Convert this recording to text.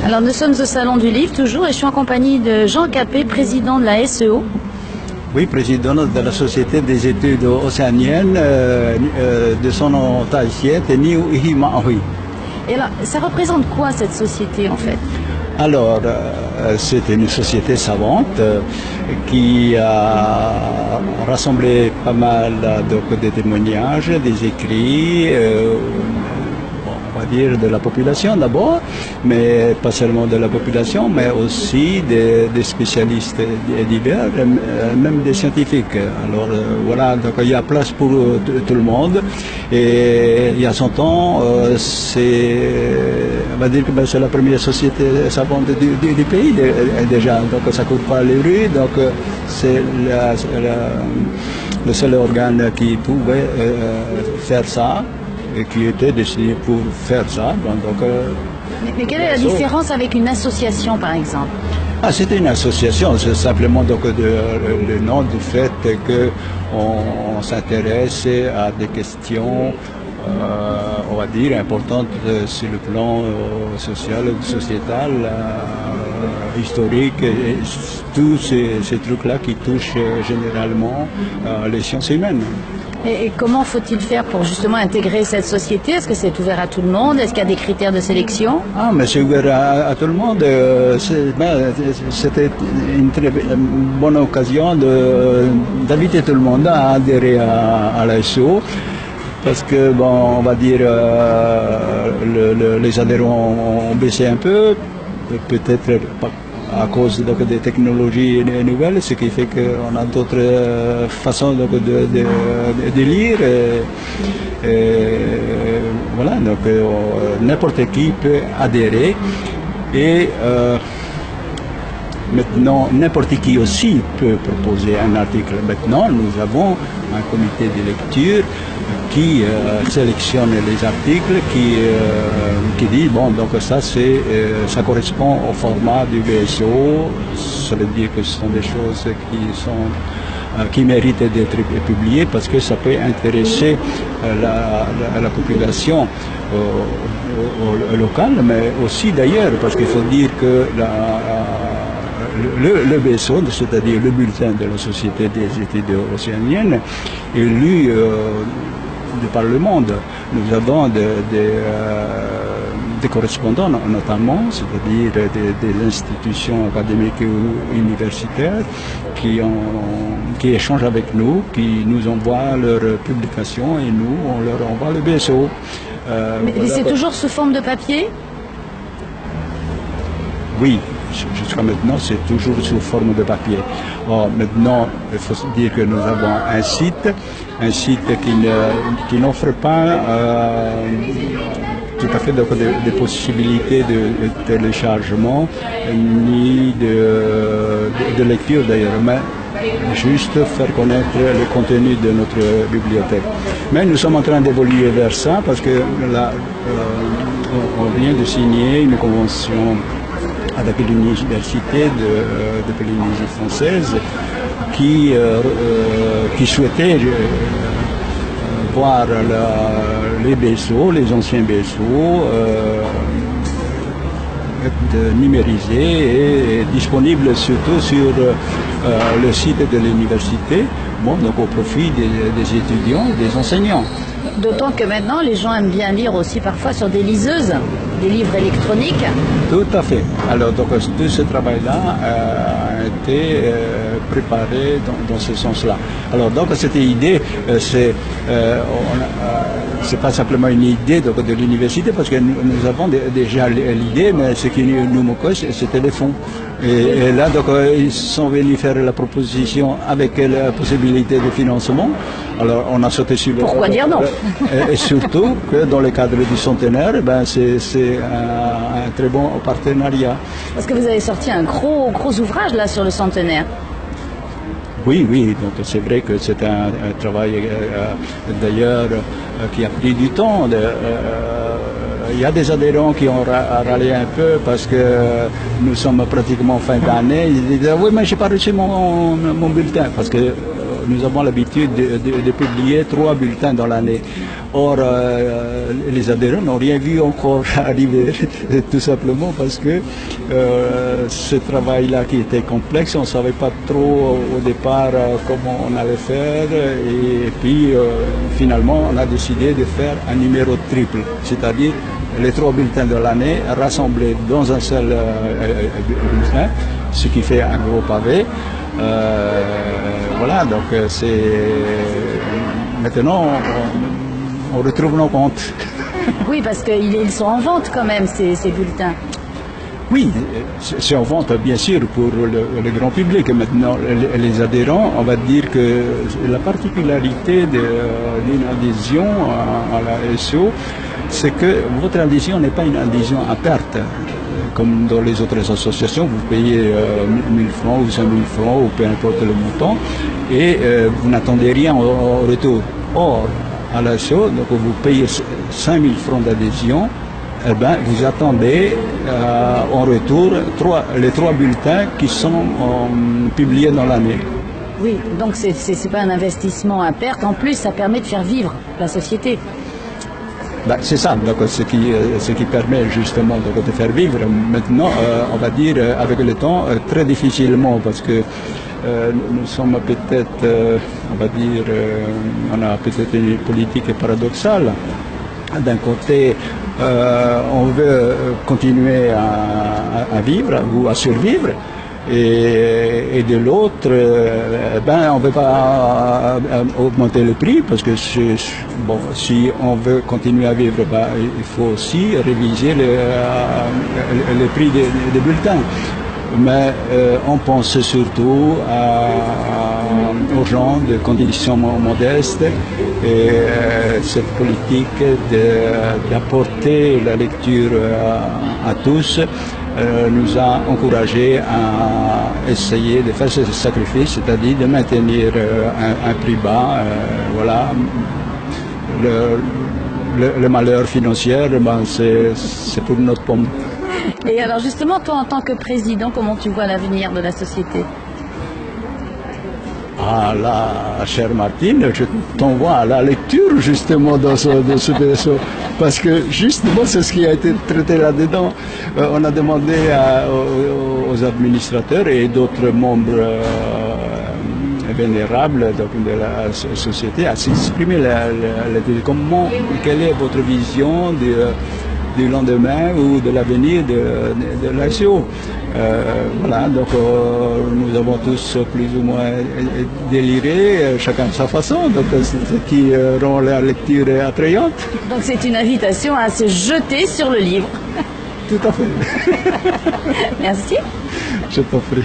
Alors nous sommes au Salon du Livre toujours et je suis en compagnie de Jean Capet, président de la SEO. Oui, président de la Société des études océaniennes, de son nom tahitien, Niu Himahui. Et alors, ça représente quoi cette société en fait? Alors, c'est une société savante qui a rassemblé pas mal de témoignages, des écrits, on va dire de la population d'abord, mais pas seulement de la population, mais aussi des spécialistes divers, même des scientifiques. Alors voilà, donc il y a place pour tout le monde. Et il y a 100 ans, on va dire que c'est la première société savante du pays déjà. Donc ça ne court pas les rues, donc c'est le seul organe qui pouvait faire ça, et qui était destiné pour faire ça. Mais quelle est la différence avec une association, par exemple? C'était une association, c'est simplement donc le nom du fait qu'on s'intéresse à des questions, on va dire, importantes sur le plan social, sociétal, historique, et tous ces trucs-là qui touchent généralement les sciences humaines. Et comment faut-il faire pour justement intégrer cette société? Est-ce que c'est ouvert à tout le monde? Est-ce qu'il y a des critères de sélection? Mais c'est ouvert à tout le monde. C'était une très bonne occasion d'inviter tout le monde à adhérer à la SEO. Parce que, bon, on va dire, les adhérents ont baissé un peu, peut-être pas à cause des technologies nouvelles, ce qui fait qu'on a d'autres façons de lire. Voilà, donc n'importe qui peut adhérer. Et maintenant, n'importe qui aussi peut proposer un article. Maintenant, nous avons un comité de lecture qui sélectionne les articles, qui dit bon, donc ça correspond au format du BSO. Ça veut dire que ce sont des choses qui méritent d'être publiées parce que ça peut intéresser la population locale, mais aussi d'ailleurs, parce qu'il faut dire que le BSO, c'est-à-dire le bulletin de la Société des études océaniennes, est lu de par le monde. Nous avons des correspondants notamment, c'est-à-dire des institutions académiques ou universitaires qui échangent avec nous, qui nous envoient leurs publications et nous, on leur envoie le BSO. Mais voilà, c'est toujours sous forme de papier? Oui. Jusqu'à maintenant, c'est toujours sous forme de papier. Maintenant, il faut dire que nous avons un site qui n'offre pas tout à fait de possibilités de téléchargement ni de lecture d'ailleurs, mais juste faire connaître le contenu de notre bibliothèque. Mais nous sommes en train d'évoluer vers ça parce que là, on vient de signer une convention avec l'université de Polynésie française qui souhaitait voir les BSO, les anciens BSO, être numérisés et disponibles surtout sur le site de l'université, bon, donc au profit des étudiants et des enseignants. D'autant que maintenant, les gens aiment bien lire aussi parfois sur des liseuses, des livres électroniques. Tout à fait. Alors, donc, tout ce travail-là a été préparé dans ce sens-là. Alors, donc, cette idée, c'est pas simplement une idée de l'université, parce que nous avons déjà l'idée, mais ce qui nous manque, c'était les fonds. Et là, donc, ils sont venus faire la proposition avec la possibilité de financement. Alors, on a sauté sur le... Pourquoi dire non? Et surtout que dans le cadre du centenaire, c'est un très bon partenariat. Parce que vous avez sorti un gros ouvrage là sur le centenaire. Oui, donc c'est vrai que c'est un travail d'ailleurs qui a pris du temps. Il y a des adhérents qui ont râlé un peu parce que nous sommes pratiquement fin d'année. Ils disent oui, mais j'ai pas reçu mon bulletin parce que nous avons l'habitude de publier 3 bulletins dans l'année. Or, les adhérents n'ont rien vu encore arriver, tout simplement parce que ce travail-là qui était complexe, on ne savait pas trop au départ comment on allait faire, et puis finalement on a décidé de faire un numéro triple, c'est-à-dire les 3 bulletins de l'année rassemblés dans un seul bulletin, ce qui fait un gros pavé. Voilà, donc c'est maintenant on retrouve nos comptes. Oui, parce qu'ils sont en vente quand même, ces bulletins. Oui, c'est en vente bien sûr pour le grand public. Maintenant, les adhérents, on va dire que la particularité d'une adhésion à la SO, c'est que votre adhésion n'est pas une adhésion à perte. Comme dans les autres associations, vous payez 1000 francs ou 5000 francs, ou peu importe le montant, et vous n'attendez rien au retour. Or, à la SO, donc vous payez 5000 francs d'adhésion, eh ben, vous attendez en retour les 3 bulletins qui sont publiés dans l'année. Oui, donc c'est pas un investissement à perte. En plus, ça permet de faire vivre la société. Ben, c'est ça, donc, ce qui permet justement donc, de faire vivre. Maintenant, on va dire avec le temps, très difficilement, parce que nous sommes peut-être, on va dire, on a peut-être une politique paradoxale. D'un côté, on veut continuer à vivre ou à survivre, et de l'autre, on ne veut pas augmenter le prix, parce que bon, si on veut continuer à vivre, il faut aussi réviser le prix des bulletins. Mais on pense surtout aux gens de conditions modestes, et cette politique d'apporter la lecture à tous nous a encouragés à essayer de faire ce sacrifice, c'est-à-dire de maintenir un prix bas. Voilà. Le malheur financier, c'est pour notre pomme. Et alors justement, toi en tant que président, comment tu vois l'avenir de la société? Ah là, chère Martine, je t'envoie à la lecture justement dans ce PSO, parce que justement c'est ce qui a été traité là-dedans. On a demandé aux administrateurs et d'autres membres vénérables de la société à s'exprimer comment, quelle est votre vision du lendemain ou de l'avenir de l'ASO. Voilà, donc nous avons tous plus ou moins déliré, chacun de sa façon, donc ce qui rend la lecture attrayante. Donc c'est une invitation à se jeter sur le livre. Tout à fait. Merci. Je t'en prie.